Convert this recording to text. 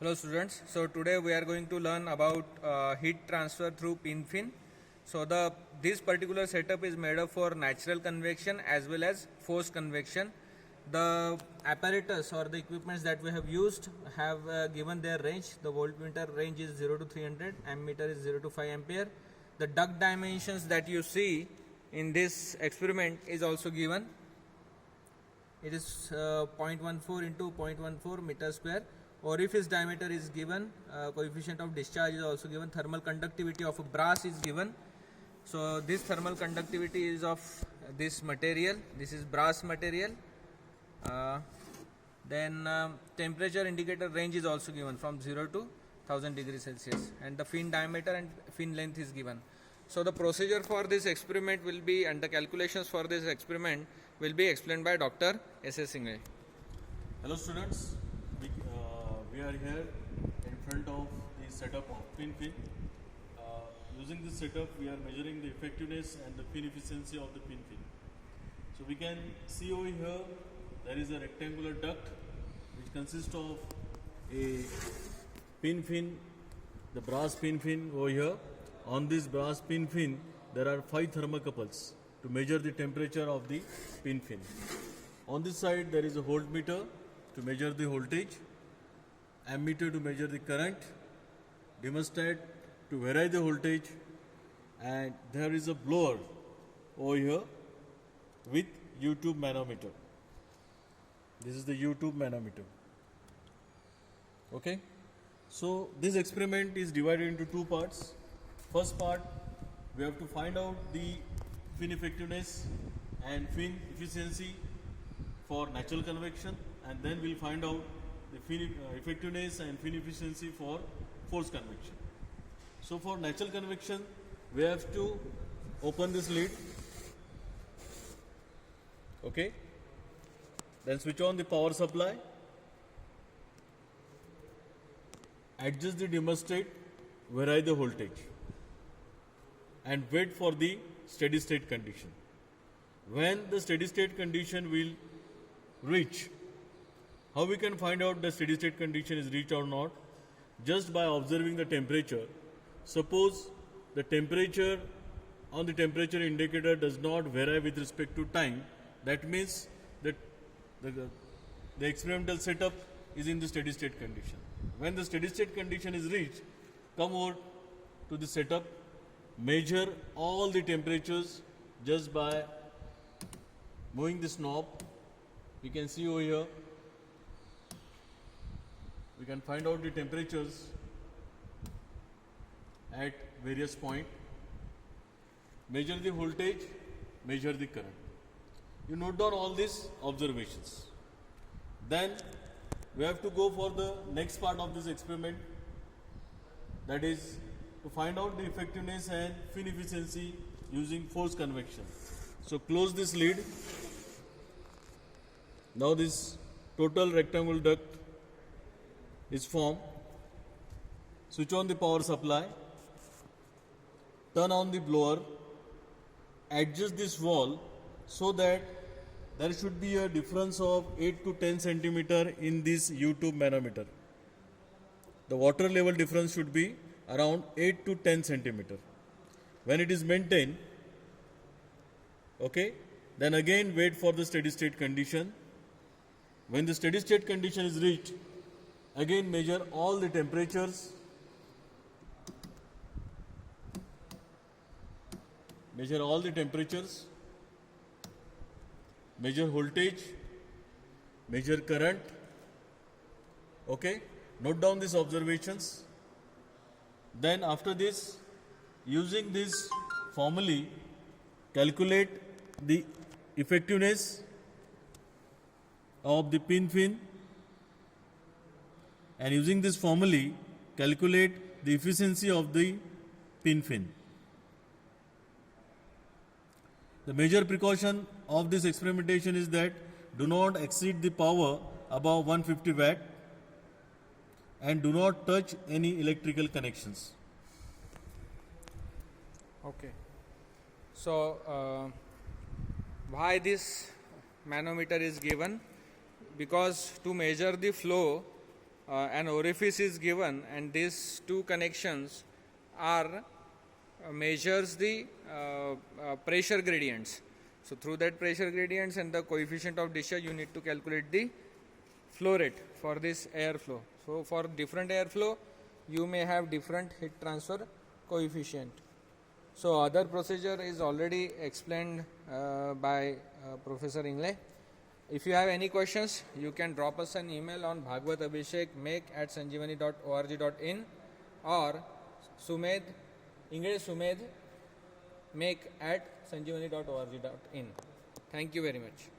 Hello students, so today we are going to learn about heat transfer through pin fin. So this particular setup is made up for natural convection as well as forced convection. The apparatus or the equipments that we have used have given their range. The voltmeter range is 0 to 300, ammeter is 0 to 5 ampere. The duct dimensions that you see in this experiment is also given. It is 0.14 into 0.14 meter square. Orifice diameter is given, coefficient of discharge is also given, thermal conductivity of brass is given. So this thermal conductivity is of this material, this is brass material. Then temperature indicator range is also given from 0 to 1000 degrees Celsius, and the fin diameter and fin length is given. So the procedure for this experiment will be, and the calculations for this experiment will be explained by Dr. S.S. Singhal. Hello students, we are here in front of the setup of pin fin. Using this setup we are measuring the effectiveness and the fin efficiency of the pin fin. So we can see over here there is a rectangular duct which consists of a pin fin, the brass pin fin over here. On this brass pin fin there are 5 thermocouples to measure the temperature of the pin fin. On this side there is a voltmeter to measure the voltage, ammeter to measure the current, thermostat to vary the voltage, and there is a blower over here with U-tube manometer. This is the U-tube manometer. Okay, so this experiment is divided into 2 parts. First part, we have to find out the fin effectiveness and fin efficiency for natural convection, and then we'll find out the fin effectiveness and fin efficiency for forced convection. So for natural convection, we have to open this lid, okay, then switch on the power supply, adjust the thermostat, vary the voltage, and wait for the steady state condition. When the steady state condition will reach, how we can find out the steady state condition is reached or not? Just by observing the temperature. Suppose the temperature on the temperature indicator does not vary with respect to time, that means that the experimental setup is in the steady state condition. When the steady state condition is reached, come over to the setup, measure all the temperatures just by moving this knob. You can see over here, we can find out the temperatures at various points, measure the voltage, measure the current. You note down all these observations. Then we have to go for the next part of this experiment, that is to find out the effectiveness and fin efficiency using forced convection. So close this lid. Now this total rectangular duct is formed. Switch on the power supply, turn on the blower, adjust this valve so that there should be a difference of 8 to 10 centimeter in this U-tube manometer. The water level difference should be around 8 to 10 centimeter. When it is maintained, okay, then again wait for the steady state condition. When the steady state condition is reached, again measure all the temperatures, measure voltage, measure current, okay, note down these observations. Then after this, using this formulae, calculate the effectiveness of the pin fin, and using this formulae, calculate the efficiency of the pin fin. The major precaution of this experimentation is that do not exceed the power above 150 watt and do not touch any electrical connections. Okay. So why this manometer is given? Because to measure the flow an orifice is given, and these two connections are measures the pressure gradients. So through that pressure gradients and the coefficient of discharge, you need to calculate the flow rate for this airflow. So for different airflow, you may have different heat transfer coefficient. So other procedure is already explained by Professor Ingle. If you have any questions, you can drop us an email on bhagavatabhishek@sanjeevani.org.in or Sumed, Ingle Sumed, make@sanjeevani.org.in. Thank you very much.